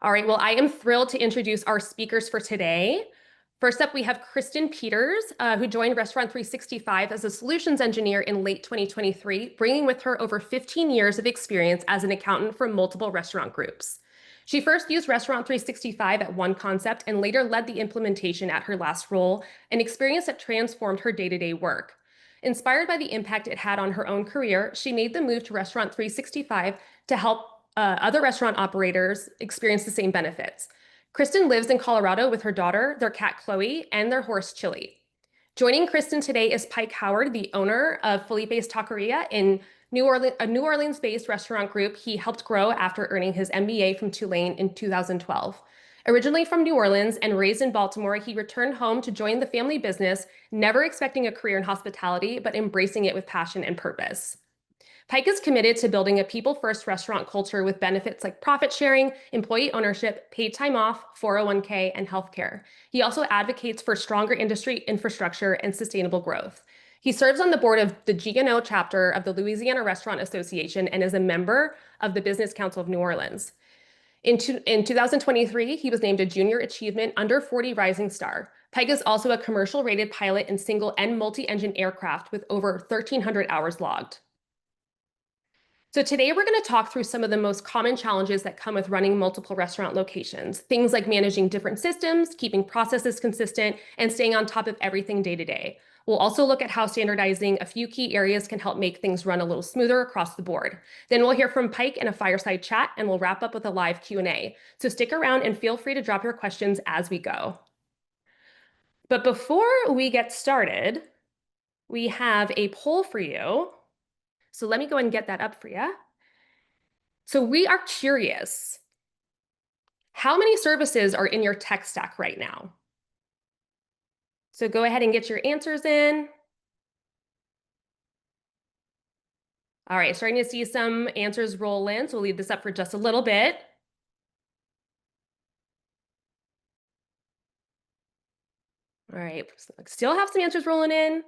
All right, well, I am thrilled to introduce our speakers for today. First up, we have Kristen Peters, who joined Restaurant 365 as a solutions engineer in late 2023, bringing with her over 15 years of experience as an accountant for multiple restaurant groups. She first used Restaurant 365 at one concept and later led the implementation at her last role, an experience that transformed her day-to-day work. Inspired by the impact it had on her own career, she made the move to Restaurant 365 to help other restaurant operators experience the same benefits. Kristen lives in Colorado with her daughter, their cat Chloe, and their horse Chili. Joining Kristen today is Pike Howard, the owner of Felipe's Taqueria in New Orleans, a New Orleans-based restaurant group he helped grow after earning his MBA from Tulane in 2012. Originally from New Orleans and raised in Baltimore, he returned home to join the family business, never expecting a career in hospitality, but embracing it with passion and purpose. Pike is committed to building a people-first restaurant culture with benefits like profit sharing, employee ownership, paid time off, 401k, and healthcare. He also advocates for stronger industry infrastructure and sustainable growth. He serves on the board of the G&O chapter of the Louisiana Restaurant Association and is a member of the Business Council of New Orleans. In 2023, he was named a Junior Achievement Under 40 Rising Star. Pike is also a commercial-rated pilot in single and multi-engine aircraft with over 1,300 hours logged. So today we're going to talk through some of the most common challenges that come with running multiple restaurant locations. Things like managing different systems, keeping processes consistent, and staying on top of everything day to day. We'll also look at how standardizing a few key areas can help make things run a little smoother across the board. Then we'll hear from Pike in a fireside chat, and we'll wrap up with a live Q&A. So stick around and feel free to drop your questions as we go. But before we get started, we have a poll for you. So let me go and get that up for you. So we are curious, how many services are in your tech stack right now? So go ahead and get your answers in. All right, starting to see some answers roll in, so we'll leave this up for just a little bit. All right, still have some answers rolling in.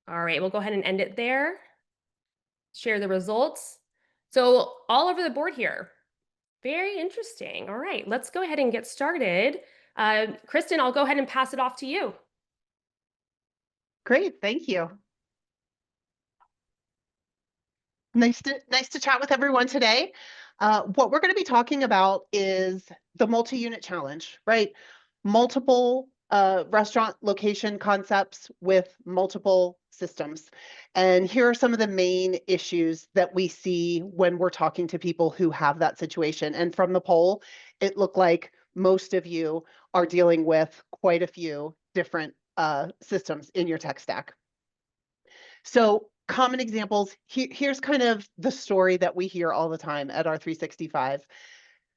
All right, we'll go ahead and end it there. Share the results. So all over the board here. Very interesting. All right, let's go ahead and get started. Kristen, I'll go ahead and pass it off to you. Great, thank you. Nice to chat with everyone today. What we're going to be talking about is the multi-unit challenge, right? Multiple restaurant location concepts with multiple systems. And here are some of the main issues that we see when we're talking to people who have that situation. And from the poll, it looked like most of you are dealing with quite a few different systems in your tech stack. So common examples, here's kind of the story that we hear all the time at R365.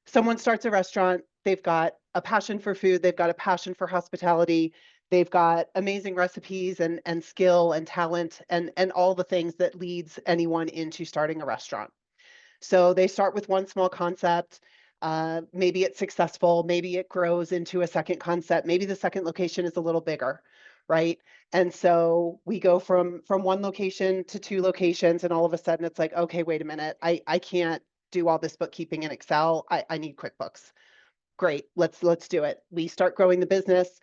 Someone starts a restaurant, they've got a passion for food, they've got a passion for hospitality, they've got amazing recipes and skill and talent and all the things that leads anyone into starting a restaurant. So they start with one small concept, maybe it's successful, maybe it grows into a second concept, maybe the second location is a little bigger, right? And so we go from one location to two locations, and all of a sudden it's like, okay, wait a minute, I can't do all this bookkeeping in Excel. I need QuickBooks. Great, let's do it. We start growing the business.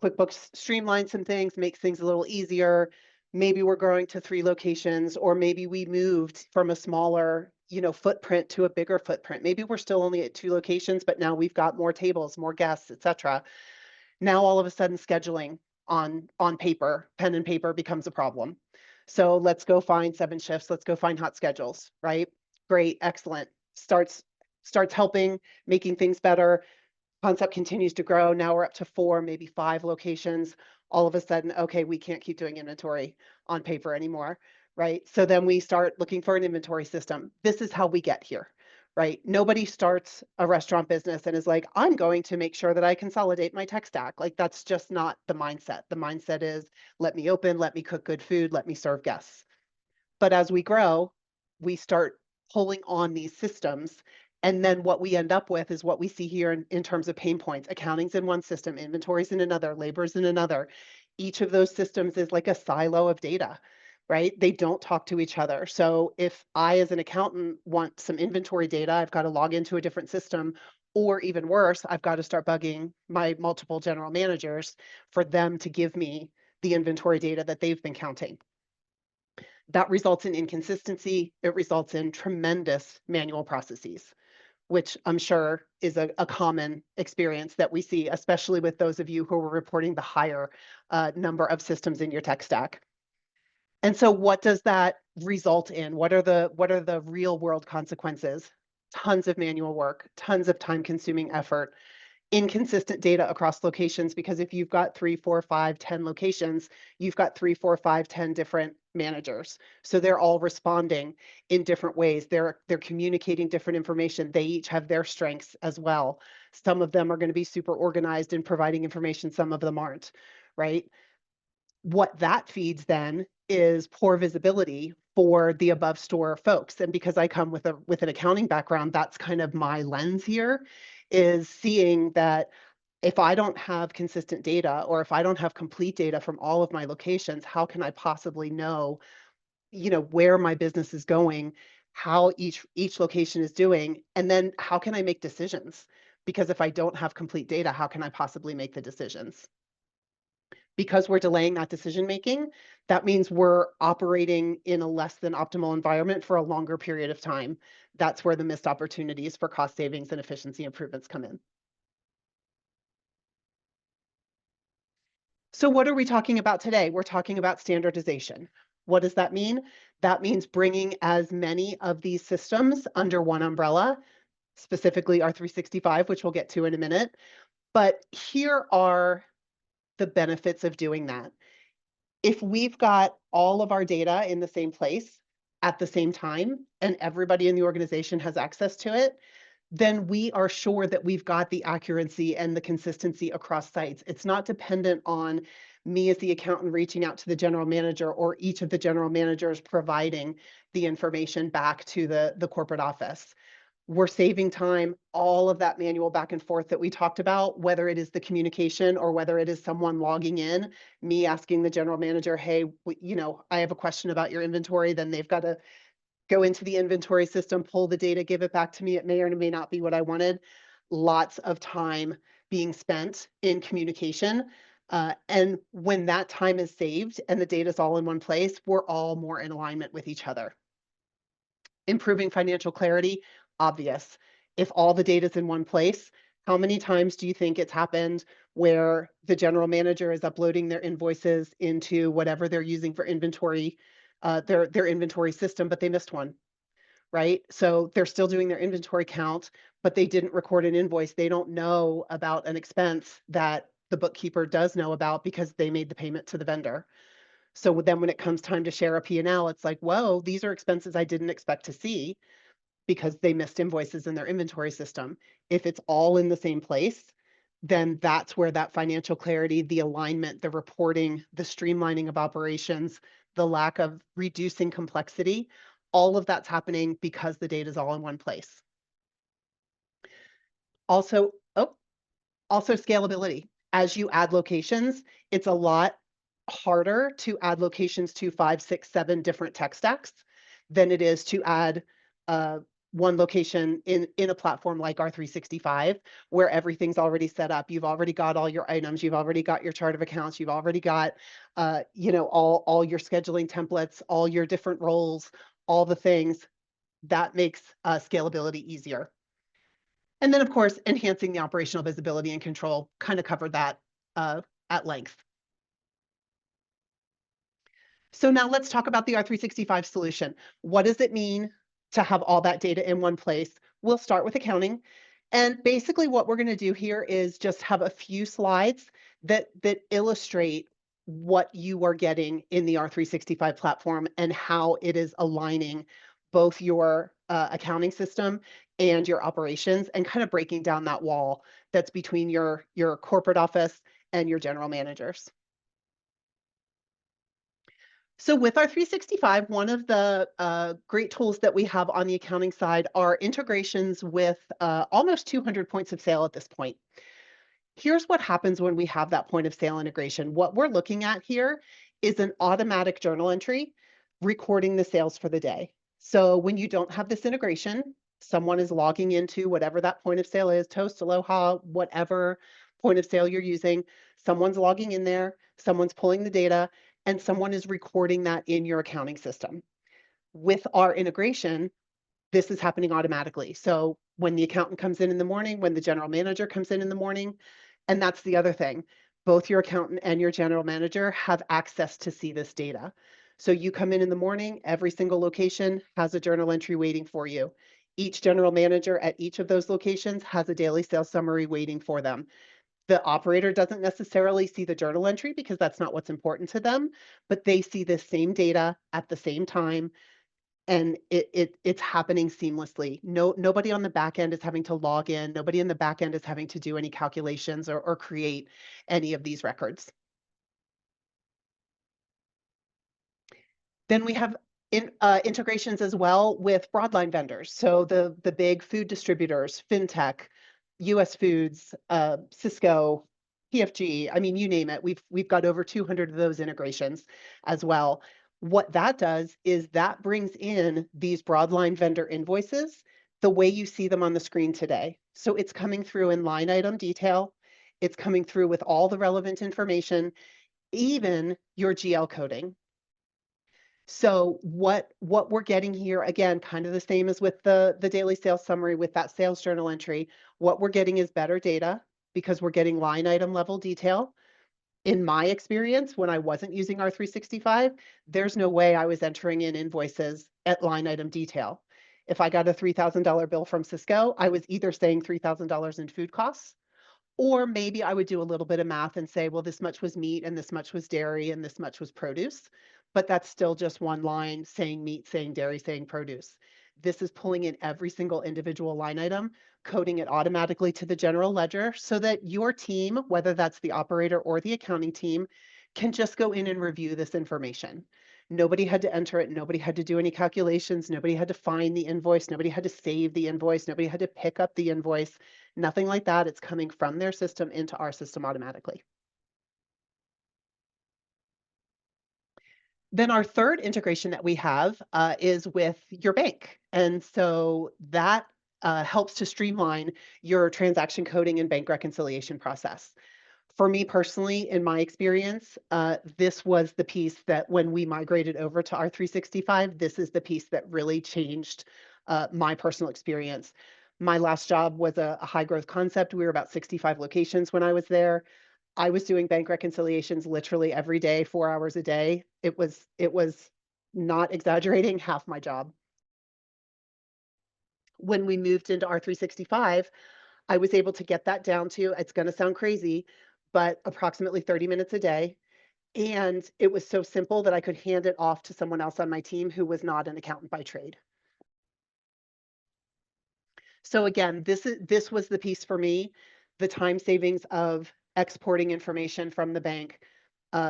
QuickBooks streamlines some things, makes things a little easier. Maybe we're growing to 3 locations, or maybe we moved from a smaller, footprint to a bigger footprint. Maybe we're still only at 2 locations, but now we've got more tables, more guests, etc. Now all of a sudden scheduling on paper, pen and paper becomes a problem. So let's go find 7 shifts. Let's go find hot schedules, right? Great, excellent. Starts helping, making things better. Concept continues to grow. Now we're up to 4, maybe 5 locations. All of a sudden, okay, we can't keep doing inventory on paper anymore, right? So then we start looking for an inventory system. This is how we get here, right? Nobody starts a restaurant business and is like, I'm going to make sure that I consolidate my tech stack. Like, that's just not the mindset. The mindset is, let me open, let me cook good food, let me serve guests. But as we grow, we start pulling on these systems. And then what we end up with is what we see here in terms of pain points. Accounting's in one system, inventory's in another, labor's in another. Each of those systems is like a silo of data, right? They don't talk to each other. So if I, as an accountant, want some inventory data, I've got to log into a different system, or even worse, I've got to start bugging my multiple general managers for them to give me the inventory data that they've been counting. That results in inconsistency. It results in tremendous manual processes, which I'm sure is a common experience that we see, especially with those of you who are reporting the higher number of systems in your tech stack. And so what does that result in? What are the real world consequences? Tons of manual work, tons of time consuming effort, inconsistent data across locations, because if you've got 3, 4, 5, 10 locations, you've got 3, 4, 5, 10 different managers. So they're all responding in different ways. They're communicating different information. They each have their strengths as well. Some of them are going to be super organized in providing information, some of them aren't, right? What that feeds then is poor visibility for the above store folks. And because I come with an accounting background, that's kind of my lens here, is seeing that if I don't have consistent data, or if I don't have complete data from all of my locations, how can I possibly know, where my business is going, how each location is doing, and then how can I make decisions? Because if I don't have complete data, how can I possibly make the decisions? Because we're delaying that decision making, that means we're operating in a less than optimal environment for a longer period of time. That's where the missed opportunities for cost savings and efficiency improvements come in. So what are we talking about today? We're talking about standardization. What does that mean? That means bringing as many of these systems under one umbrella, specifically R365, which we'll get to in a minute. But here are the benefits of doing that. If we've got all of our data in the same place at the same time, and everybody in the organization has access to it, then we are sure that we've got the accuracy and the consistency across sites. It's not dependent on me as the accountant reaching out to the general manager, or each of the general managers providing the information back to the corporate office. We're saving time, all of that manual back and forth that we talked about, whether it is the communication or whether it is someone logging in, me asking the general manager, hey, I have a question about your inventory, then they've got to go into the inventory system, pull the data, give it back to me. It may or may not be what I wanted. Lots of time being spent in communication. And when that time is saved and the data is all in one place, we're all more in alignment with each other. Improving financial clarity, obvious. If all the data is in one place, how many times do you think it's happened where the general manager is uploading their invoices into whatever they're using for inventory, their inventory system, but they missed one, right? So they're still doing their inventory count, but they didn't record an invoice. They don't know about an expense that the bookkeeper does know about because they made the payment to the vendor. So then when it comes time to share a P&L, it's like, whoa, these are expenses I didn't expect to see because they missed invoices in their inventory system. If it's all in the same place, then that's where that financial clarity, the alignment, the reporting, the streamlining of operations, the lack of reducing complexity, all of that's happening because the data is all in one place. Also, also scalability. As you add locations, it's a lot harder to add locations to 5, 6, 7 different tech stacks than it is to add one location in a platform like R365, where everything's already set up. You've already got all your items. You've already got your chart of accounts. You've already got, all your scheduling templates, all your different roles, all the things. That makes scalability easier. And then, of course, enhancing the operational visibility and control, kind of covered that at length. So now let's talk about the R365 solution. What does it mean to have all that data in one place? We'll start with accounting. And basically what we're going to do here is just have a few slides that illustrate what you are getting in the R365 platform and how it is aligning both your accounting system and your operations, and kind of breaking down that wall that's between your corporate office and your general managers. So with our 365, one of the great tools that we have on the accounting side are integrations with almost 200 points of sale at this point. Here's what happens when we have that point of sale integration. What we're looking at here is an automatic journal entry recording the sales for the day. So when you don't have this integration, someone is logging into whatever that point of sale is, Toast, Aloha, whatever point of sale you're using, someone's logging in there, someone's pulling the data, and someone is recording that in your accounting system. With our integration, this is happening automatically. So when the accountant comes in the morning, when the general manager comes in the morning, and that's the other thing, both your accountant and your general manager have access to see this data. So you come in the morning, every single location has a journal entry waiting for you. Each general manager at each of those locations has a daily sales summary waiting for them. The operator doesn't necessarily see the journal entry because that's not what's important to them, but they see this same data at the same time, and it's happening seamlessly. Nobody on the back end is having to log in. Nobody in the back end is having to do any calculations or create any of these records. Then we have integrations as well with broadline vendors. So the big food distributors, FinTech, US Foods, Cisco, PFG, I mean, you name it. We've got over 200 of those integrations as well. What that does is that brings in these broadline vendor invoices the way you see them on the screen today. So it's coming through in line item detail. It's coming through with all the relevant information, even your GL coding. So what we're getting here, again, kind of the same as with the daily sales summary with that sales journal entry, what we're getting is better data because we're getting line item level detail. In my experience, when I wasn't using R365, there's no way I was entering in invoices at line item detail. If I got a $3,000 bill from Cisco, I was either saying $3,000 in food costs, or maybe I would do a little bit of math and say, well, this much was meat and this much was dairy and this much was produce. But that's still just one line saying meat, saying dairy, saying produce. This is pulling in every single individual line item, coding it automatically to the general ledger so that your team, whether that's the operator or the accounting team, can just go in and review this information. Nobody had to enter it. Nobody had to do any calculations. Nobody had to find the invoice. Nobody had to save the invoice. Nobody had to pick up the invoice. Nothing like that. It's coming from their system into our system automatically. Then our third integration that we have is with your bank. And so that helps to streamline your transaction coding and bank reconciliation process. For me personally, in my experience, this was the piece that when we migrated over to R365, this is the piece that really changed my personal experience. My last job was a high growth concept. We were about 65 locations when I was there. I was doing bank reconciliations literally every day, 4 hours a day. It was not exaggerating, half my job. When we moved into R365, I was able to get that down to, it's going to sound crazy, but approximately 30 minutes a day. And it was so simple that I could hand it off to someone else on my team who was not an accountant by trade. So again, this was the piece for me, the time savings of exporting information from the bank,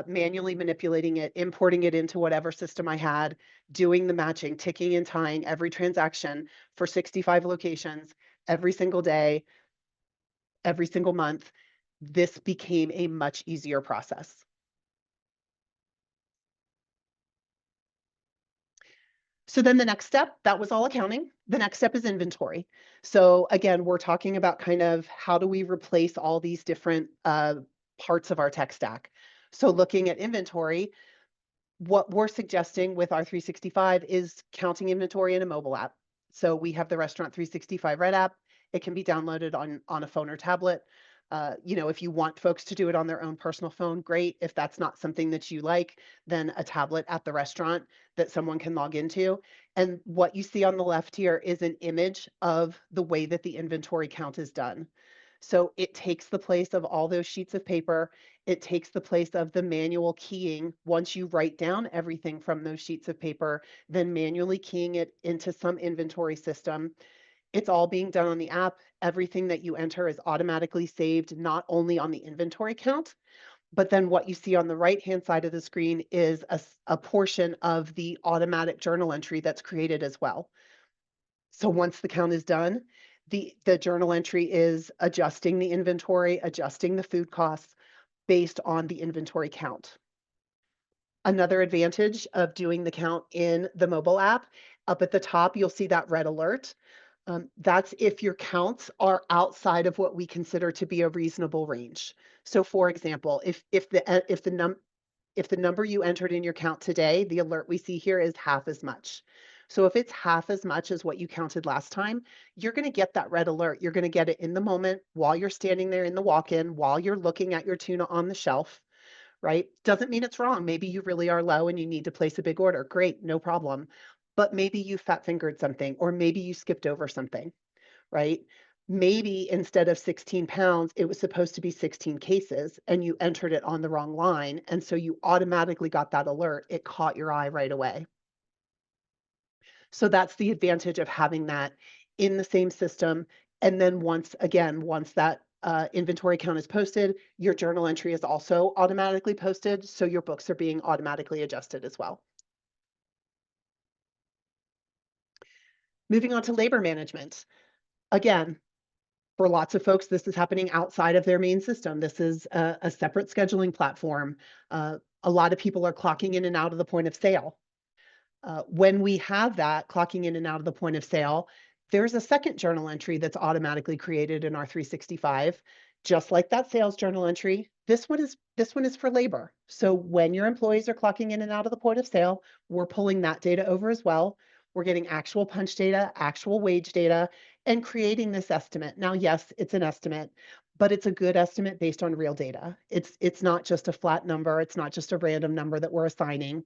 manually manipulating it, importing it into whatever system I had, doing the matching, ticking and tying every transaction for 65 locations every single day, every single month. This became a much easier process. So then the next step, that was all accounting. The next step is inventory. So again, we're talking about kind of how do we replace all these different parts of our tech stack. So looking at inventory, what we're suggesting with our 365 is counting inventory in a mobile app. So we have the Restaurant 365 Red app. It can be downloaded on a phone or tablet. If you want folks to do it on their own personal phone, great. If that's not something that you like, then a tablet at the restaurant that someone can log into. And what you see on the left here is an image of the way that the inventory count is done. So it takes the place of all those sheets of paper. It takes the place of the manual keying. Once you write down everything from those sheets of paper, then manually keying it into some inventory system. It's all being done on the app. Everything that you enter is automatically saved, not only on the inventory count, but then what you see on the right-hand side of the screen is a portion of the automatic journal entry that's created as well. So once the count is done, the journal entry is adjusting the inventory, adjusting the food costs based on the inventory count. Another advantage of doing the count in the mobile app, up at the top, you'll see that red alert. That's if your counts are outside of what we consider to be a reasonable range. So for example, if the number you entered in your count today, the alert we see here is half as much. So if it's half as much as what you counted last time, you're going to get that red alert. You're going to get it in the moment while you're standing there in the walk-in, while you're looking at your tuna on the shelf, right? Doesn't mean it's wrong. Maybe you really are low and you need to place a big order. Great, no problem. But maybe you fat fingered something, or maybe you skipped over something, right? Maybe instead of 16 pounds, it was supposed to be 16 cases and you entered it on the wrong line. And so you automatically got that alert. It caught your eye right away. So that's the advantage of having that in the same system. And then once that inventory count is posted, your journal entry is also automatically posted. So your books are being automatically adjusted as well. Moving on to labor management. Again, for lots of folks, this is happening outside of their main system. This is a separate scheduling platform. A lot of people are clocking in and out of the point of sale. When we have that clocking in and out of the point of sale, there's a second journal entry that's automatically created in R365, just like that sales journal entry. This one is for labor. So when your employees are clocking in and out of the point of sale, we're pulling that data over as well. We're getting actual punch data, actual wage data, and creating this estimate. Now, yes, it's an estimate, but it's a good estimate based on real data. It's not just a flat number. It's not just a random number that we're assigning.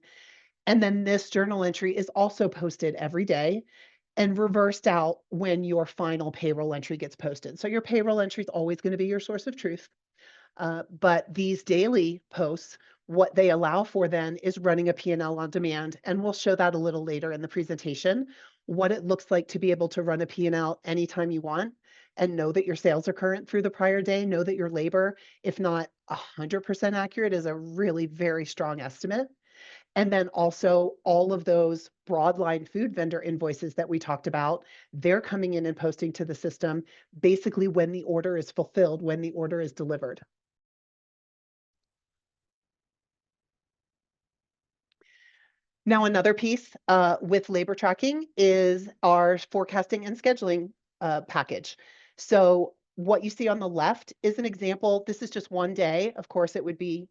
And then this journal entry is also posted every day and reversed out when your final payroll entry gets posted. So your payroll entry is always going to be your source of truth. But these daily posts, what they allow for then is running a P&L on demand. And we'll show that a little later in the presentation, what it looks like to be able to run a P&L anytime you want and know that your sales are current through the prior day, know that your labor, if not 100% accurate, is a really very strong estimate. And then also all of those broadline food vendor invoices that we talked about, they're coming in and posting to the system basically when the order is fulfilled, when the order is delivered. Now, another piece with labor tracking is our forecasting and scheduling package. So what you see on the left is an example. This is just one day. Of course, it would be,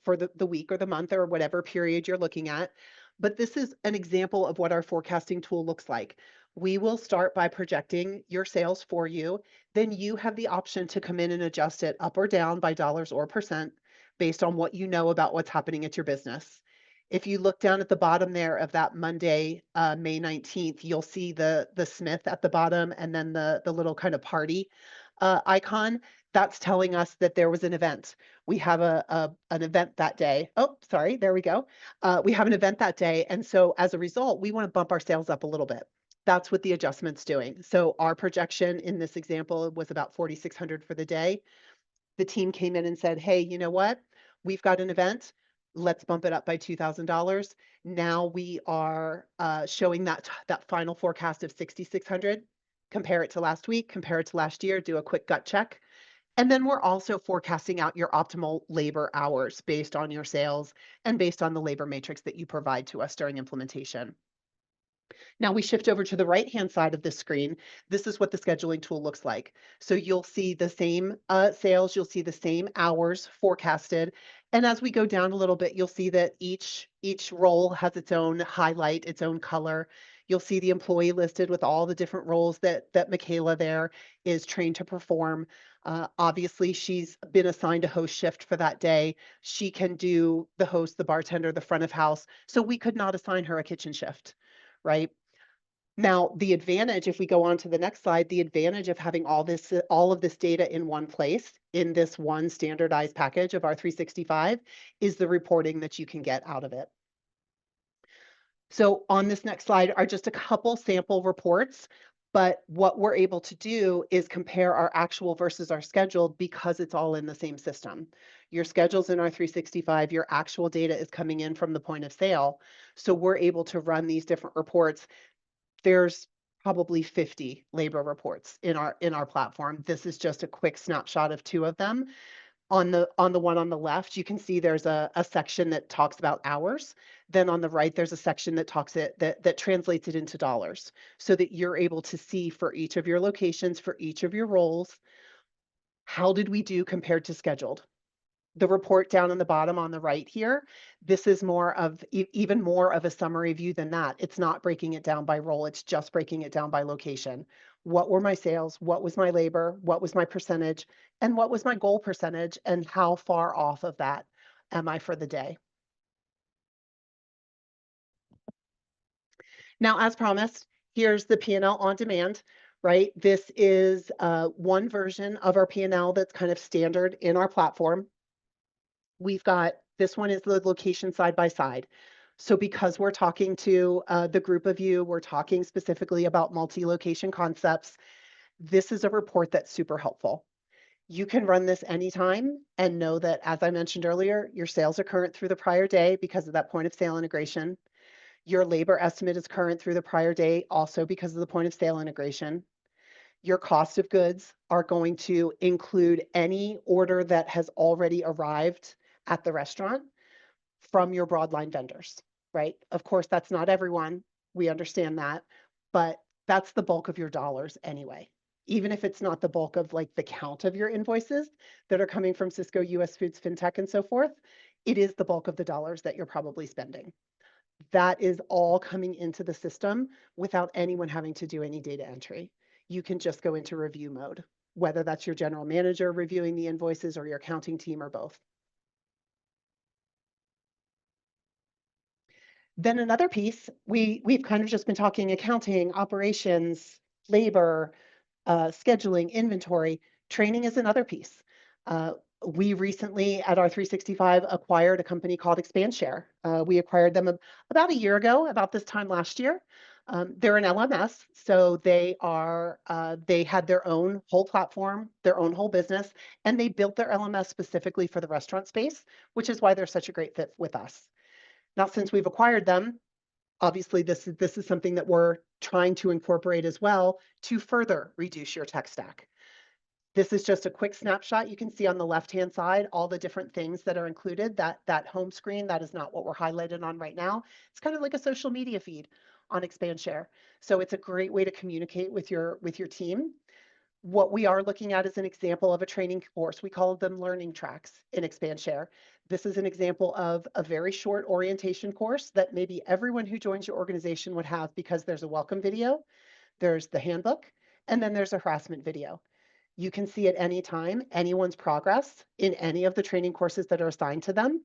for the week or the month or whatever period you're looking at. But this is an example of what our forecasting tool looks like. We will start by projecting your sales for you. Then you have the option to come in and adjust it up or down by dollars or percent based on what you know about what's happening at your business. If you look down at the bottom there of that Monday, May 19th, you'll see the Smith at the bottom and then the little kind of party icon. That's telling us that there was an event. We have an event that day. Oh, sorry, there we go. We have an event that day. And so as a result, we want to bump our sales up a little bit. That's what the adjustment's doing. So our projection in this example was about 4,600 for the day. The team came in and said, hey, you know what? We've got an event. Let's bump it up by $2,000. Now we are showing that final forecast of 6,600. Compare it to last week, compare it to last year, do a quick gut check. And then we're also forecasting out your optimal labor hours based on your sales and based on the labor matrix that you provide to us during implementation. Now we shift over to the right-hand side of the screen. This is what the scheduling tool looks like. So you'll see the same sales, you'll see the same hours forecasted. And as we go down a little bit, you'll see that each role has its own highlight, its own color. You'll see the employee listed with all the different roles that Michaela there is trained to perform. Obviously, she's been assigned a host shift for that day. She can do the host, the bartender, the front of house. So we could not assign her a kitchen shift, right? Now, the advantage, if we go on to the next slide, the advantage of having all of this data in one place, in this one standardized package of R365, is the reporting that you can get out of it. So on this next slide are just a couple sample reports, but what we're able to do is compare our actual versus our scheduled because it's all in the same system. Your schedule's in R365, your actual data is coming in from the point of sale. So we're able to run these different reports. There's probably 50 labor reports in our platform. This is just a quick snapshot of 2 of them. On the one on the left, you can see there's a section that talks about hours. Then on the right, there's a section that that translates it into dollars so that you're able to see for each of your locations, for each of your roles, how did we do compared to scheduled? The report down on the bottom on the right here, this is more of even more of a summary view than that. It's not breaking it down by role, it's just breaking it down by location. What were my sales? What was my labor? What was my percentage? And what was my goal percentage? And how far off of that am I for the day? Now, as promised, here's the P&L on demand, right? This is one version of our P&L that's kind of standard in our platform. We've got this one is the location side by side. So because we're talking to the group of you, we're talking specifically about multi-location concepts, this is a report that's super helpful. You can run this anytime and know that, as I mentioned earlier, your sales are current through the prior day because of that point of sale integration. Your labor estimate is current through the prior day also because of the point of sale integration. Your cost of goods are going to include any order that has already arrived at the restaurant from your broadline vendors, right? Of course, that's not everyone. We understand that, but that's the bulk of your dollars anyway. Even if it's not the bulk of like the count of your invoices that are coming from Cisco, US Foods, FinTech, and so forth, it is the bulk of the dollars that you're probably spending. That is all coming into the system without anyone having to do any data entry. You can just go into review mode, whether that's your general manager reviewing the invoices or your accounting team or both. Then another piece, we've kind of just been talking accounting, operations, labor, scheduling, inventory. Training is another piece. We recently at R365 acquired a company called ExpandShare. We acquired them about a year ago, about this time last year. They're an LMS, so they had their own whole platform, their own whole business, and they built their LMS specifically for the restaurant space, which is why they're such a great fit with us. Now, since we've acquired them, obviously this is something that we're trying to incorporate as well to further reduce your tech stack. This is just a quick snapshot. You can see on the left-hand side all the different things that are included. That home screen, that is not what we're highlighted on right now. It's kind of like a social media feed on ExpandShare. So it's a great way to communicate with your team. What we are looking at is an example of a training course. We call them learning tracks in ExpandShare. This is an example of a very short orientation course that maybe everyone who joins your organization would have because there's a welcome video, there's the handbook, and then there's a harassment video. You can see at any time anyone's progress in any of the training courses that are assigned to them,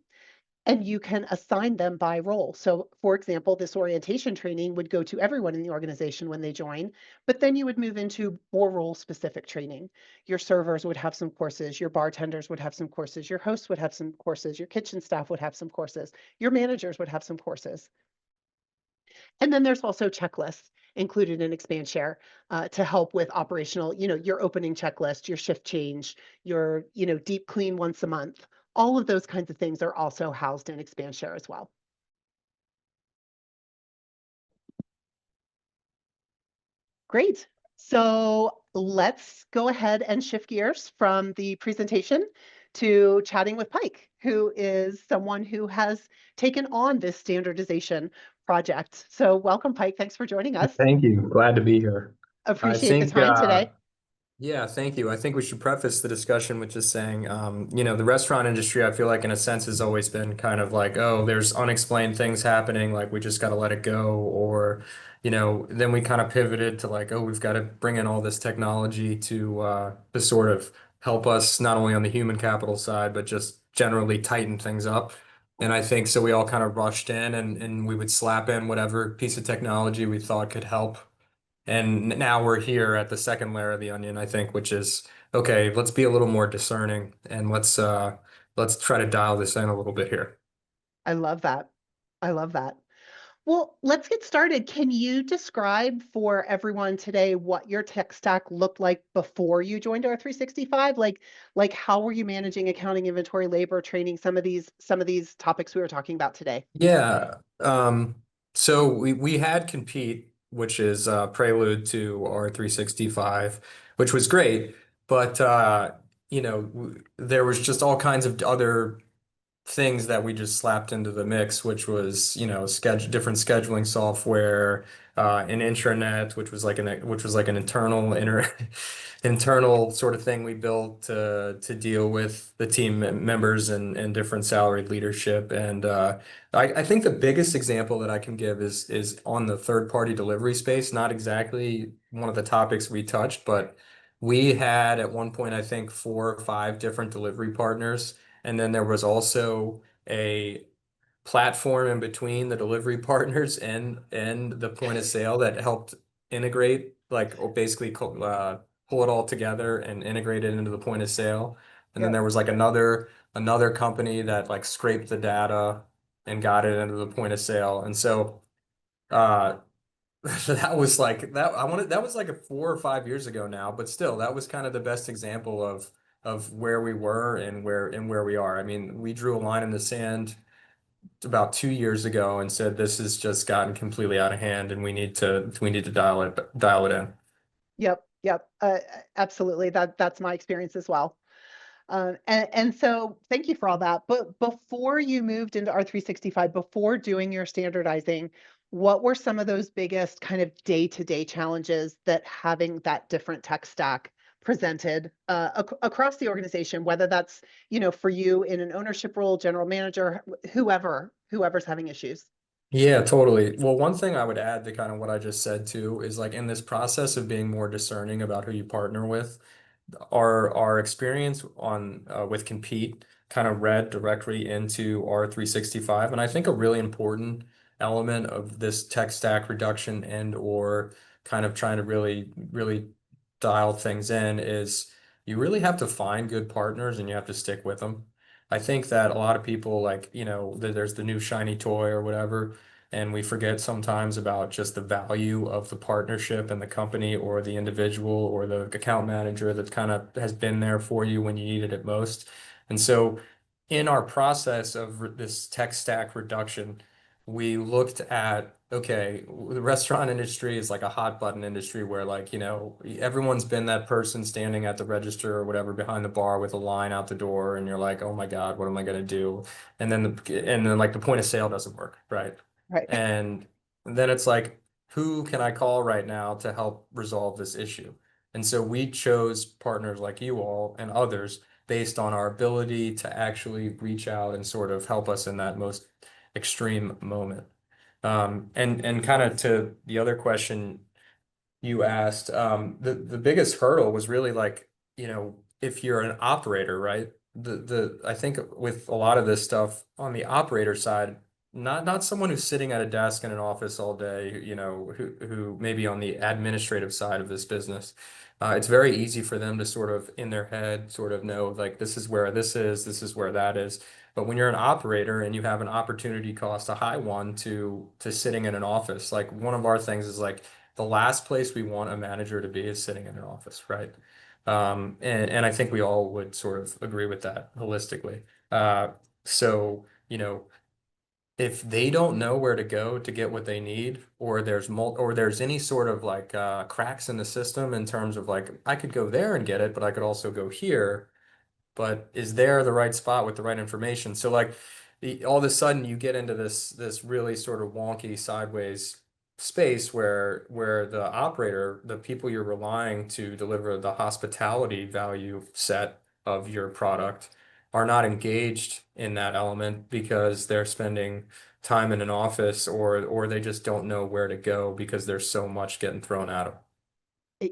and you can assign them by role. So for example, this orientation training would go to everyone in the organization when they join, but then you would move into more role specific training. Your servers would have some courses, your bartenders would have some courses, your hosts would have some courses, your kitchen staff would have some courses, your managers would have some courses. And then there's also checklists included in ExpandShare to help with operational, your opening checklist, your shift change, your, deep clean once a month. All of those kinds of things are also housed in ExpandShare as well. Great. So let's go ahead and shift gears from the presentation to chatting with Pike, who is someone who has taken on this standardization project. So welcome, Pike. Thanks for joining us. Thank you. Glad to be here. I Appreciate the think, time today. yeah, thank you. I think we should preface the discussion with just saying, the restaurant industry, I feel like in a sense has always been kind of like, oh, there's unexplained things happening, like we just got to let it go. Or, then we kind of pivoted to like, oh, we've got to bring in all this technology to sort of help us not only on the human capital side, but just generally tighten things up. And I think so we all kind of rushed in and we would slap in whatever piece of technology we thought could help. And now we're here at the second layer of the onion, I think, which is okay, let's be a little more discerning and let's try to dial this in a little bit here. I love that. I love that. Well, let's get started. Can you describe for everyone today what your tech stack looked like before you joined R365? Like how were you managing accounting, inventory, labor, training, some of these topics we were talking about today? Yeah. So we had Compete, which is prelude to R365, which was great. But there was just all kinds of other things that we just slapped into the mix, which was, schedule different scheduling software, an intranet, which was like an internal sort of thing we built to deal with the team members and different salaried leadership. And I think the biggest example that I can give is on the third party delivery space, not exactly one of the topics we touched, but we had at one point, I think, 4 or 5 different delivery partners. And then there was also a platform in between the delivery partners and the point of sale that helped integrate, like basically pull it all together and integrate it into the point of sale. And then Yep. there was like another company that like scraped the data and got it into the point of sale. And so uh that was like that I wanted that was like a 4 or 5 years ago now, but still that was kind of the best example of where we were and where we are. I mean, we drew a line in the sand about 2 years ago and said this has just gotten completely out of hand and we need to dial it in. Yep. Yep. Absolutely. That's my experience as well. And so thank you for all that. But before you moved into R365, before doing your standardizing, what were some of those biggest kind of day-to-day challenges that having that different tech stack presented across the organization, whether that's, for you in an ownership role, general manager, whoever's having issues? Yeah, totally. Well, one thing I would add to kind of what I just said too is like in this process of being more discerning about who you partner with, our experience on with Compete kind of read directly into R365, and I think a really important element of this tech stack reduction and or kind of trying to really dial things in is you really have to find good partners and you have to stick with them. I think that a lot of people like, there's the new shiny toy or whatever, and we forget sometimes about just the value of the partnership and the company or the individual or the account manager that kind of has been there for you when you needed it most. And so, in our process of this tech stack reduction, we looked at, okay, the restaurant industry is like a hot button industry where, like, everyone's been that person standing at the register or whatever behind the bar with a line out the door, and you're like, oh my God, what am I going to do? And then like the point of sale doesn't work, right? Right. And then it's like, who can I call right now to help resolve this issue? And so we chose partners like you all and others based on our ability to actually reach out and sort of help us in that most extreme moment. And kind of to the other question you asked, the biggest hurdle was really like, if you're an operator, right? The I think with a lot of this stuff on the operator side, not someone who's sitting at a desk in an office all day, who maybe on the administrative side of this business, it's very easy for them to sort of in their head sort of know like this is where this is where that is. But when you're an operator and you have an opportunity cost, a high one to sitting in an office, like one of our things is like the last place we want a manager to be is sitting in an office, right? And I think we all would sort of agree with that holistically. So, if they don't know where to go to get what they need, or there's any sort of like cracks in the system in terms of like I could go there and get it, but I could also go here, but is there the right spot with the right information? So like all of a sudden you get into this really sort of wonky sideways space where the operator, the people you're relying to deliver the hospitality value set of your product are not engaged in that element because they're spending time in an office or they just don't know where to go because there's so much getting thrown at them.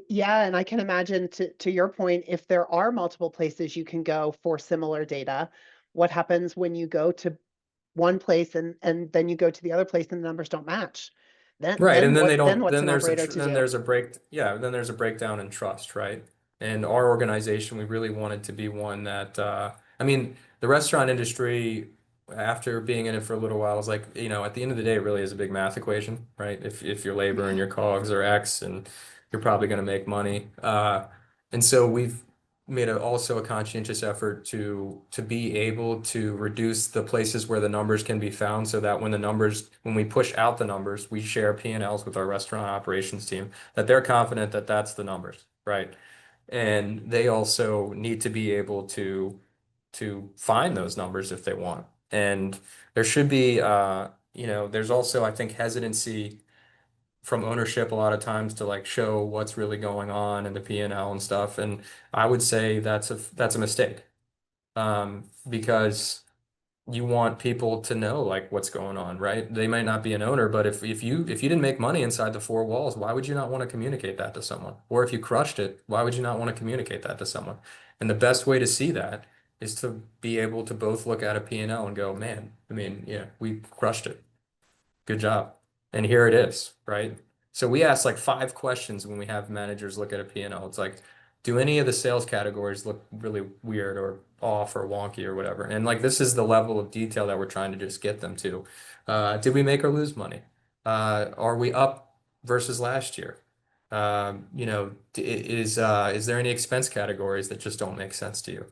Yeah, and I can imagine to your point, if there are multiple places you can go for similar data, what happens when you go to one place and then you go to the other place and the numbers don't match? Then Right, and then they then don't. what's Then an there's a operator tr to then do? there's a break. Yeah, then there's a breakdown in trust, right? And our organization, we really wanted to be one that. I mean, the restaurant industry, after being in it for a little while, was like, at the end of the day, it really is a big math equation, right? If your labor and your cogs are X, and you're probably going to make money. And so we've made also a conscientious effort to be able to reduce the places where the numbers can be found so that when we push out the numbers, we share P&Ls with our restaurant operations team, that they're confident that that's the numbers, right? And they also need to be able to find those numbers if they want. And there should be there's also I think hesitancy from ownership a lot of times to like show what's really going on in the P&L and stuff. And I would say that's a mistake. Because you want people to know like what's going on, right? They might not be an owner, but if you didn't make money inside the four walls, why would you not want to communicate that to someone? Or if you crushed it, why would you not want to communicate that to someone? And the best way to see that is to be able to both look at a P&L and go, man, I mean, yeah, we crushed it. Good job. And here it is, right? So we ask like 5 questions when we have managers look at a P&L. It's like, do any of the sales categories look really weird or off or wonky or whatever? And like this is the level of detail that we're trying to just get them to. Did we make or lose money? Are we up versus last year? Is there any expense categories that just don't make sense to you?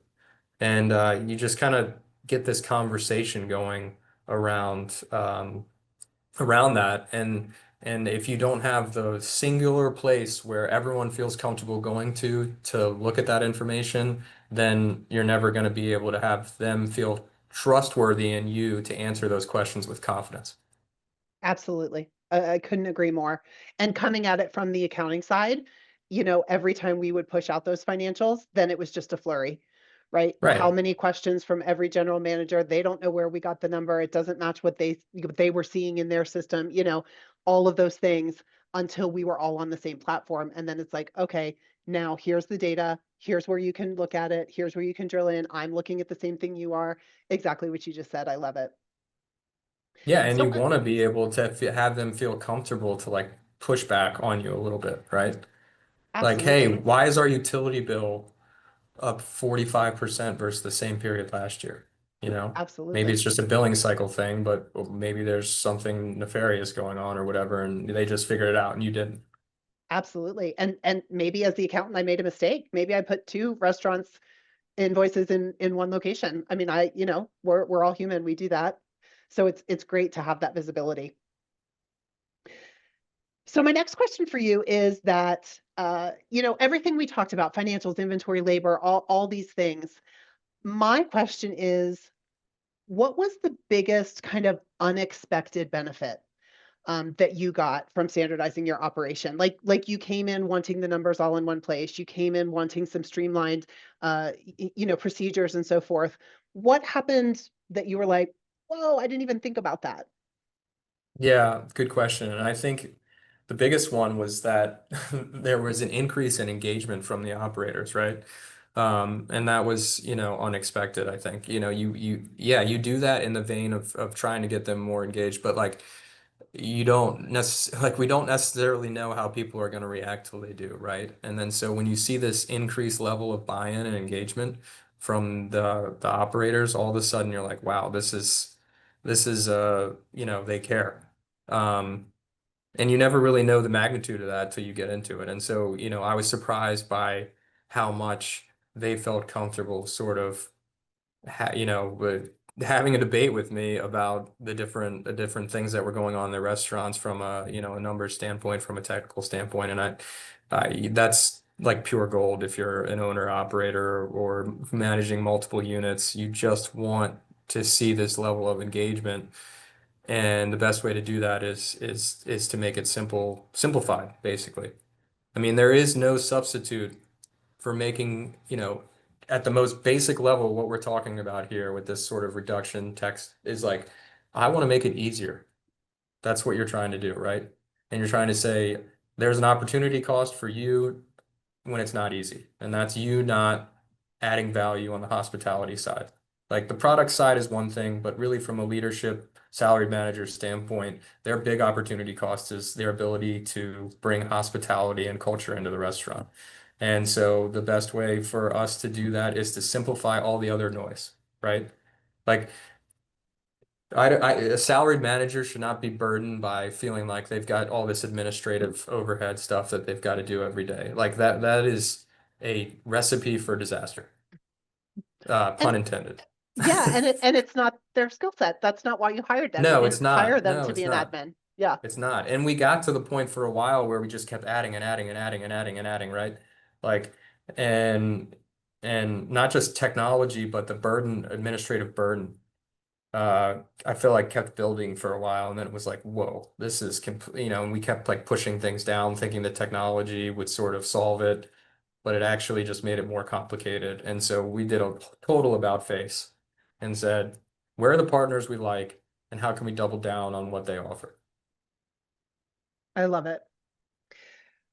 And you just kind of get this conversation going around around that. And if you don't have the singular place where everyone feels comfortable going to look at that information, then you're never going to be able to have them feel trustworthy in you to answer those questions with confidence. Absolutely. I couldn't agree more. And coming at it from the accounting side, every time we would push out those financials, then it was just a flurry, right? How Right. many questions from every general manager? They don't know where we got the number. It doesn't match what they were seeing in their system, all of those things until we were all on the same platform. And then it's like, okay, now here's the data. Here's where you can look at it. Here's where you can drill in. I'm looking at the same thing you are. Exactly what you just said. I love it. Yeah, and So you want to be able to have them feel comfortable to like push back on you a little bit, right? Like, hey, absolutely. why is our utility bill up 45% versus the same period last year? You know, maybe Absolutely. it's just a billing cycle thing, but maybe there's something nefarious going on or whatever, and they just figured it out and you didn't. Absolutely. And maybe as the accountant, I made a mistake. Maybe I put two restaurants invoices in one location. I mean, we're all human. We do that. So it's great to have that visibility. So my next question for you is that everything we talked about, financials, inventory, labor, all these things. My question is, what was the biggest kind of unexpected benefit that you got from standardizing your operation? Like you came in wanting the numbers all in one place. You came in wanting some streamlined, procedures and so forth. What happened that you were like, whoa, I didn't even think about that? Yeah, good question. And I think the biggest one was that there was an increase in engagement from the operators, right? And that was, unexpected, I think. Yeah, you do that in the vein of trying to get them more engaged, but like you don't necessarily like we don't necessarily know how people are going to react till they do, right? And then so when you see this increased level of buy-in and engagement from the operators, all of a sudden you're like, wow, this is they care. Um, and you never really know the magnitude of that till you get into it. And so, I was surprised by how much they felt comfortable sort of with having a debate with me about the different things that were going on in the restaurants from a numbers standpoint, from a technical standpoint, and that's like pure gold if you're an owner operator or managing multiple units. You just want to see this level of engagement, and the best way to do that is to make it simplified, basically. I mean, there is no substitute for making, at the most basic level, what we're talking about here with this sort of reduction text is like, I want to make it easier. That's what you're trying to do, right? And you're trying to say there's an opportunity cost for you when it's not easy. And that's you not adding value on the hospitality side. Like the product side is one thing, but really from a leadership salary manager standpoint, their big opportunity cost is their ability to bring hospitality and culture into the restaurant. And so the best way for us to do that is to simplify all the other noise, right? Like a salaried manager should not be burdened by feeling like they've got all this administrative overhead stuff that they've got to do every day. Like that is a recipe for disaster. And Pun intended. yeah, and it's not their skill set. That's not why you hired them. You No, it's didn't hire not. them No, to be it's an not. admin. Yeah. It's not. And we got to the point for a while where we just kept adding and adding and adding and adding and adding, right? Like and and not just technology, but the burden, administrative burden. I feel like kept building for a while, and then it was like, whoa, this is complete, and we kept like pushing things down, thinking the technology would sort of solve it, but it actually just made it more complicated. And so we did a total about face and said, where are the partners we like, and how can we double down on what they offer? I love it.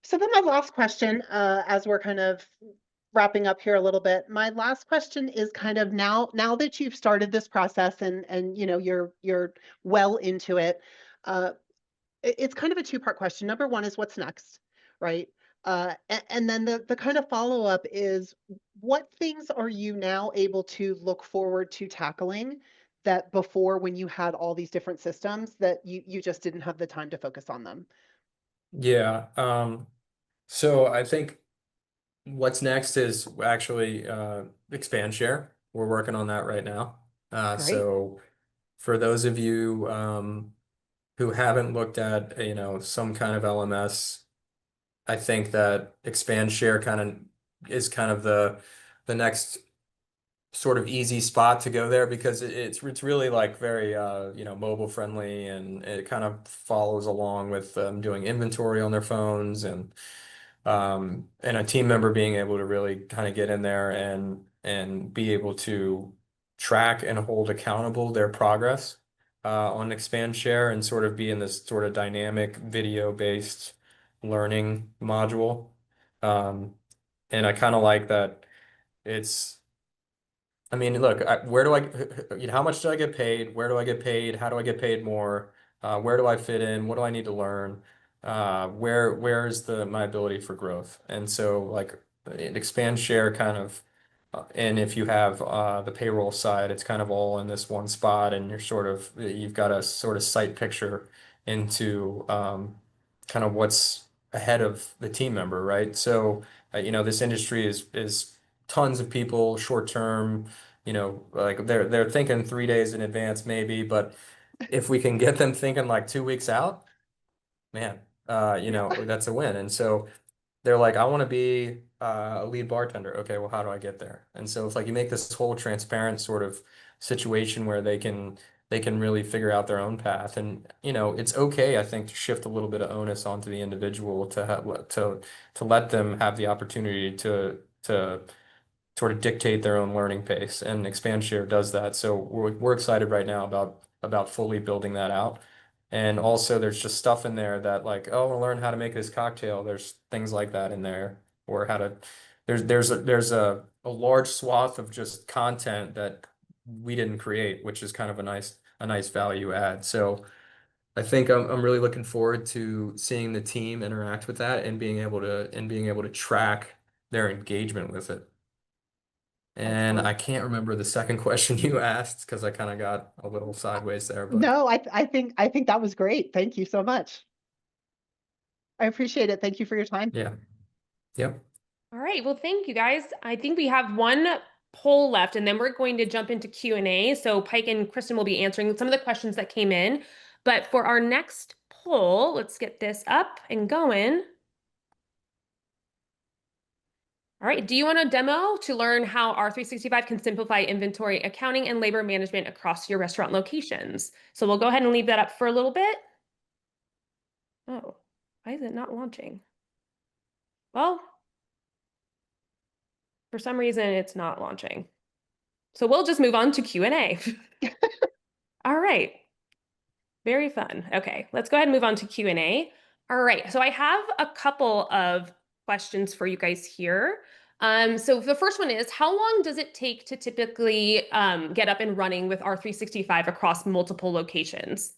So then my last question, as we're kind of wrapping up here a little bit, my last question is kind of now that you've started this process and you're well into it, uh, it's kind of a two-part question. Number one is what's next, right? And then the kind of follow-up is what things are you now able to look forward to tackling that before when you had all these different systems that you just didn't have the time to focus on them, Yeah. So I think what's next is actually expand share. We're working on that right now. right? So for those of you who haven't looked at, some kind of LMS, I think that expand share kind of is kind of the next sort of easy spot to go there because it's really like very mobile friendly, and it kind of follows along with doing inventory on their phones, and a team member being able to really kind of get in there and be able to track and hold accountable their progress on expand share, and sort of be in this sort of dynamic video based learning module. um, and I kind of like that it's I mean, look, where do how much do I get paid? Where do I get paid? How do I get paid more? Where do I fit in? What do I need to learn? Where is my ability for growth? And so like it expands share kind of, and if you have the payroll side, it's kind of all in this one spot, and you've got a sort of sight picture into kind of what's ahead of the team member, right? So this industry is tons of people short term, like they're thinking 3 days in advance maybe, but if we can get them thinking like 2 weeks out, man, Yeah. that's a win. And so they're like, I want to be a lead bartender. Okay, well, how do I get there? And so it's like you make this whole transparent sort of situation where they can really figure out their own path. And it's okay, I think, to shift a little bit of onus onto the individual to let them have the opportunity to sort of dictate their own learning pace, and Expandshare does that. So we're excited right now about fully building that out. And also there's just stuff in there that like, oh, I want to learn how to make this cocktail. There's things like that in there, or how to there's a large swath of just content that we didn't create, which is kind of a nice value add. So I think I'm really looking forward to seeing the team interact with that, and being able to track their engagement with it. And Excellent. I can't remember the second question you asked because I kind of got a little sideways there, but No, I think that was great. Thank you so much. I appreciate it. Thank you for your time. yeah. Yep. All right, well, thank you guys. I think we have one poll left, and then we're going to jump into Q&A. So Pike and Kristen will be answering some of the questions that came in. But for our next poll, let's get this up and going. All right, do you want a demo to learn how R365 can simplify inventory accounting and labor management across your restaurant locations? So we'll go ahead and leave that up for a little bit. Oh, why is it not launching? Well, for some reason, it's not launching. So we'll just move on to Q&A. All right. Very fun. Okay, let's go ahead and move on to Q&A. All right, so I have a couple of questions for you guys here. So the first one is, how long does it take to typically get up and running with R365 across multiple locations?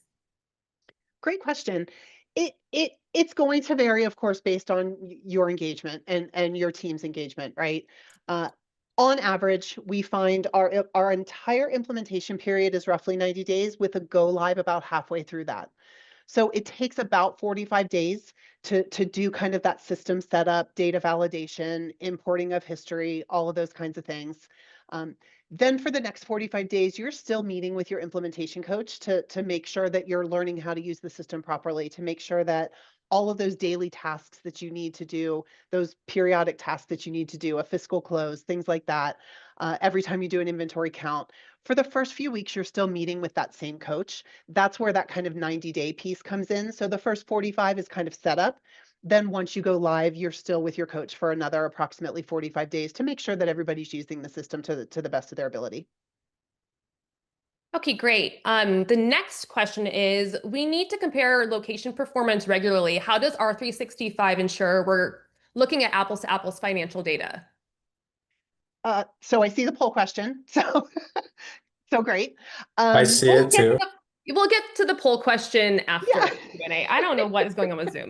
Great question. It's going to vary, of course, based on your engagement and your team's engagement, right? Uh, on average, we find our entire implementation period is roughly 90 days with a go live about halfway through that. So it takes about 45 days to do kind of that system setup, data validation, importing of history, all of those kinds of things. Um, Then for the next 45 days, you're still meeting with your implementation coach to make sure that you're learning how to use the system properly, to make sure that all of those daily tasks that you need to do, those periodic tasks that you need to do, a fiscal close, things like that, every time you do an inventory count. For the first few weeks, you're still meeting with that same coach. That's where that kind of 90-day piece comes in. So the first 45 is kind of set up. Then once you go live, you're still with your coach for another approximately 45 days to make sure that everybody's using the system to the best of their ability. Okay, great. The next question is, we need to compare location performance regularly. How does R365 ensure we're looking at apples to apples financial data? So I see the poll question. So great. I see We'll it get to too. we'll get to the poll question after Yeah. Q&A. I don't know what is going on with Zoom.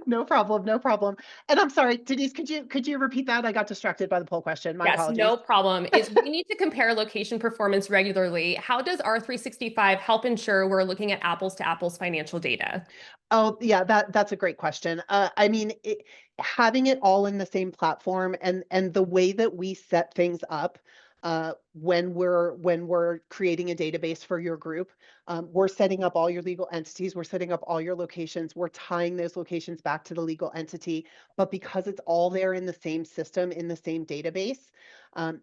No problem, no problem. And I'm sorry, Denise, could you repeat that? I got distracted by the poll question. My Yes, apologies. no problem. Is we need to compare location performance regularly. How does R365 help ensure we're looking at apples to apples financial data? Oh, yeah, that's a great question. I mean, having it all in the same platform and the way that we set things up when we're creating a database for your group, we're setting up all your legal entities, we're setting up all your locations, we're tying those locations back to the legal entity. But because it's all there in the same system, in the same database, um,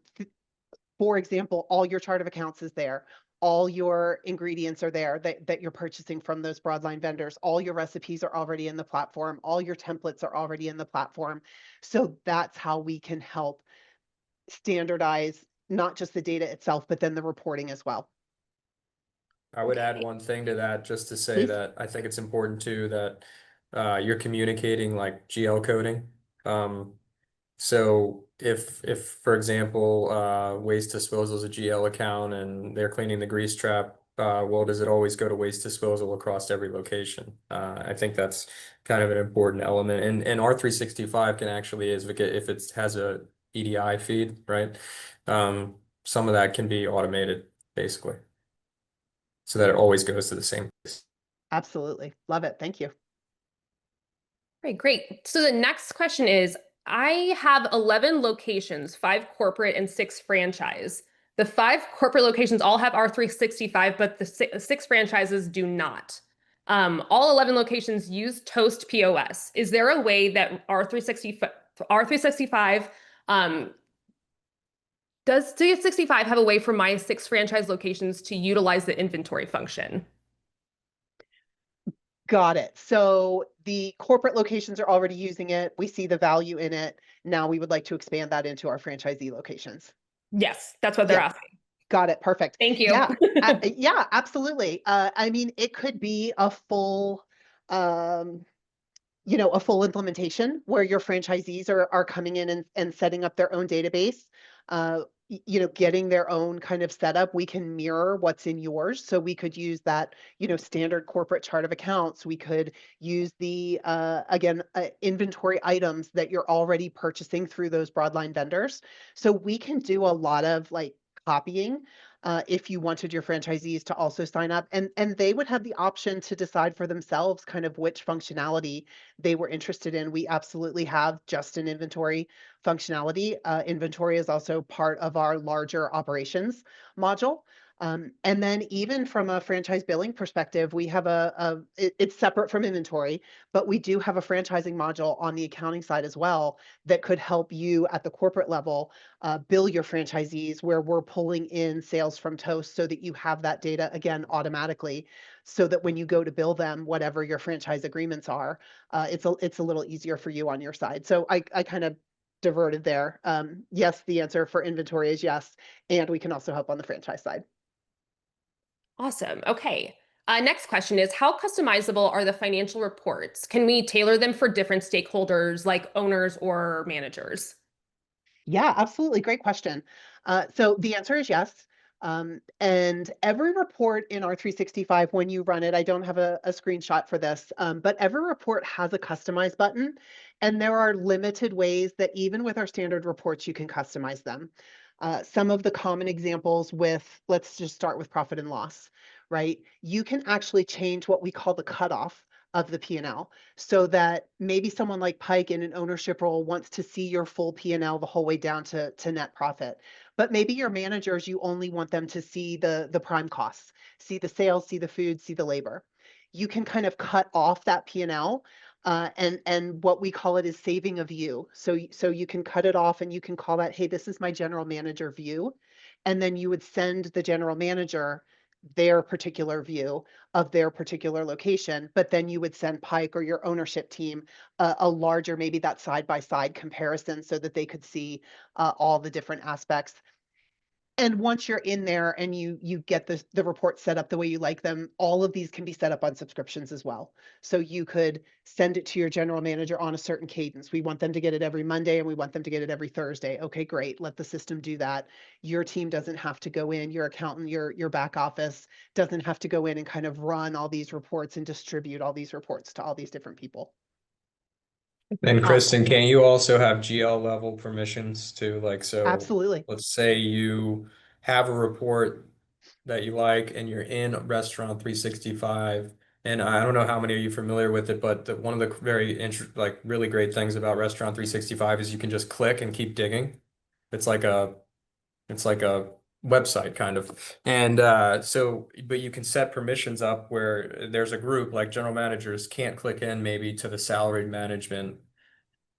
for example, all your chart of accounts is there. All your ingredients are there that you're purchasing from those broadline vendors. All your recipes are already in the platform. All your templates are already in the platform. So that's how we can help standardize not just the data itself, but then the reporting as well. I would add Okay. one thing to that just to say Please. that I think it's important too that you're communicating like GL coding. Um, So if for example, waste disposal is a GL account and they're cleaning the grease trap, well, does it always go to waste disposal across every location? I think that's kind of an important element. And R365 can actually, if it has a EDI feed, right? Some of that can be automated basically, so that it always goes to the same place. Absolutely. Love it. Thank you. Right, great. So the next question is, I have 11 locations, 5 corporate and 6 franchise. The 5 corporate locations all have R365, but the 6 franchises do not. All 11 locations use Toast POS. Is there a way that R365, does 365 have a way for my 6 franchise locations to utilize the inventory function? Got it. So the corporate locations are already using it. We see the value in it. Now we would like to expand that into our franchisee locations. Yes, that's what they're Yeah. asking. Got it. Perfect. Thank you. Yeah. Yeah, absolutely. I mean, it could be a full, um, a full implementation where your franchisees are coming in and setting up their own database, getting their own kind of setup. We can mirror what's in yours. So we could use that, standard corporate chart of accounts. We could use the, again, inventory items that you're already purchasing through those broadline vendors. So we can do a lot of like copying if you wanted your franchisees to also sign up, and they would have the option to decide for themselves kind of which functionality they were interested in. We absolutely have just an inventory functionality. Inventory is also part of our larger operations module. And then even from a franchise billing perspective, we have it's separate from inventory, but we do have a franchising module on the accounting side as well that could help you at the corporate level bill your franchisees, where we're pulling in sales from Toast so that you have that data again automatically, so that when you go to bill them, whatever your franchise agreements are, it's a little easier for you on your side. So I kind of diverted there. Yes, the answer for inventory is yes, and we can also help on the franchise side. Awesome. Okay. Next question is, how customizable are the financial reports? Can we tailor them for different stakeholders like owners or managers? Yeah, absolutely. Great question. So the answer is yes. And every report in R365, when you run it, I don't have a screenshot for this, but every report has a customize button. And there are limited ways that even with our standard reports, you can customize them. Some of the common examples let's just start with profit and loss, right? You can actually change what we call the cutoff of the P&L, so that maybe someone like Pike in an ownership role wants to see your full P&L the whole way down to net profit. But maybe your managers, you only want them to see the prime costs, see the sales, see the food, see the labor. You can kind of cut off that P&L, and what we call it is saving a view. So you can cut it off and you can call that, hey, this is my general manager view. And then you would send the general manager their particular view of their particular location, but then you would send Pike or your ownership team a larger, maybe that side-by-side comparison so that they could see all the different aspects. And once you're in there and you get the report set up the way you like them, all of these can be set up on subscriptions as well. So you could send it to your general manager on a certain cadence. We want them to get it every Monday and we want them to get it every Thursday. Okay, great. Let the system do that. Your team doesn't have to go in, your accountant, your back office doesn't have to go in and kind of run all these reports and distribute all these reports to all these different people. And Um, Kristen, can you also have GL level permissions too? Like, so Absolutely. let's say you have a report that you like and you're in Restaurant 365. And I don't know how many of you familiar with it, but one of the like really great things about Restaurant 365 is you can just click and keep digging. It's like a it's like a website kind of. And so, but you can set permissions up where there's a group like general managers can't click in maybe to the salaried management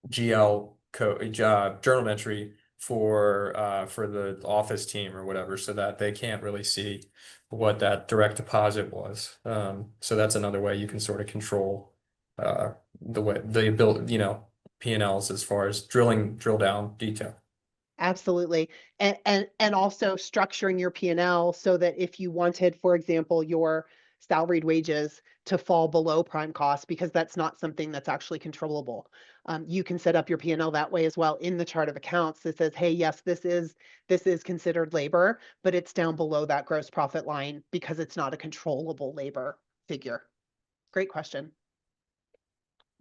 GL code journal entry for the office team or whatever, so that they can't really see what that direct deposit was. So that's another way you can sort of control the way they build, P&Ls as far as drill down detail. Absolutely. And also structuring your P&L so that if you wanted, for example, your salaried wages to fall below prime cost, because that's not something that's actually controllable. You can set up your P&L that way as well in the chart of accounts that says, hey, yes, this is considered labor, but it's down below that gross profit line because it's not a controllable labor figure. Great question.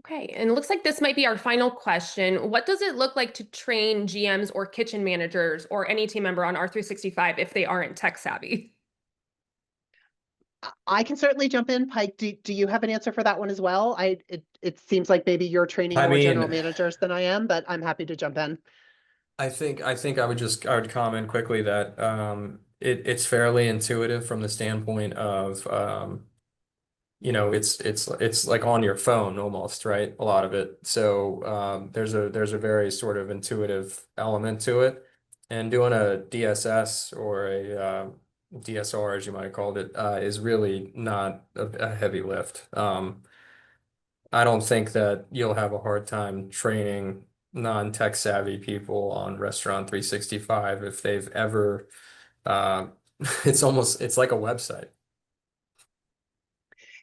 Okay, and it looks like this might be our final question. What does it look like to train GMs or kitchen managers or any team member on R365 if they aren't tech savvy? I can certainly jump in. Pike, do you have an answer for that one as well? It seems like maybe you're training I more general mean, managers than I am, but I'm happy to jump in. I think I would comment quickly that it's fairly intuitive from the standpoint of it's like on your phone almost, right? A lot of it. So there's a very sort of intuitive element to it. And doing a DSS or a DSR, as you might have called it, is really not a heavy lift. I don't think that you'll have a hard time training non-tech savvy people on Restaurant 365 if they've ever uh, it's like a website.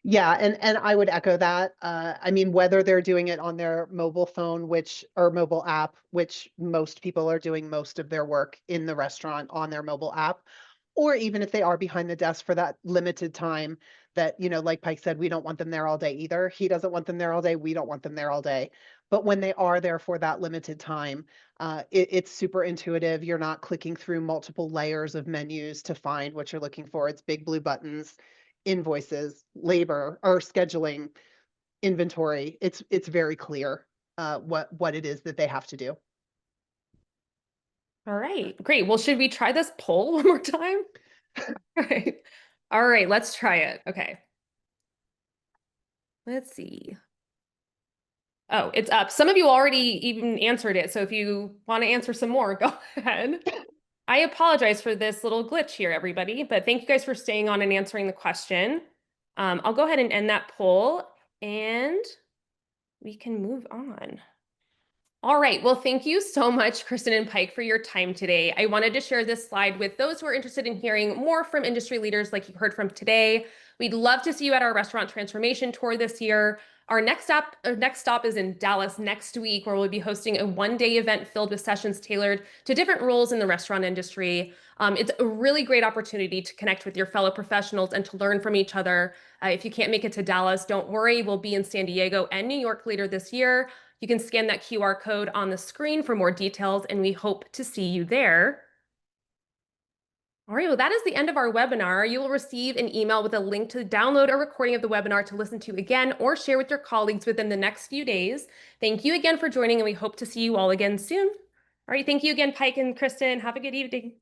Yeah, and I would echo that. I mean, whether they're doing it on their mobile phone, or mobile app, which most people are doing most of their work in the restaurant on their mobile app, or even if they are behind the desk for that limited time that, like Pike said, we don't want them there all day either. He doesn't want them there all day. We don't want them there all day. But when they are there for that limited time, it's super intuitive. You're not clicking through multiple layers of menus to find what you're looking for. It's big blue buttons, invoices, labor, or scheduling, inventory. It's very clear what it is that they have to do. All right, great. Well, should we try this poll one more time? All right. All right, let's try it. Okay. Let's see. Oh, it's up. Some of you already even answered it. So if you want to answer some more, go ahead. I apologize for this little glitch here, everybody, but thank you guys for staying on and answering the question. I'll go ahead and end that poll and we can move on. All right, well, thank you so much, Kristen and Pike, for your time today. I wanted to share this slide with those who are interested in hearing more from industry leaders like you heard from today. We'd love to see you at our restaurant transformation tour this year. Our next stop is in Dallas next week, where we'll be hosting a one-day event filled with sessions tailored to different roles in the restaurant industry. It's a really great opportunity to connect with your fellow professionals and to learn from each other. If you can't make it to Dallas, don't worry. We'll be in San Diego and New York later this year. You can scan that QR code on the screen for more details, and we hope to see you there. All right, well, that is the end of our webinar. You will receive an email with a link to download a recording of the webinar to listen to again or share with your colleagues within the next few days. Thank you again for joining, and we hope to see you all again soon. All right, thank you again, Pike and Kristen. Have a good evening.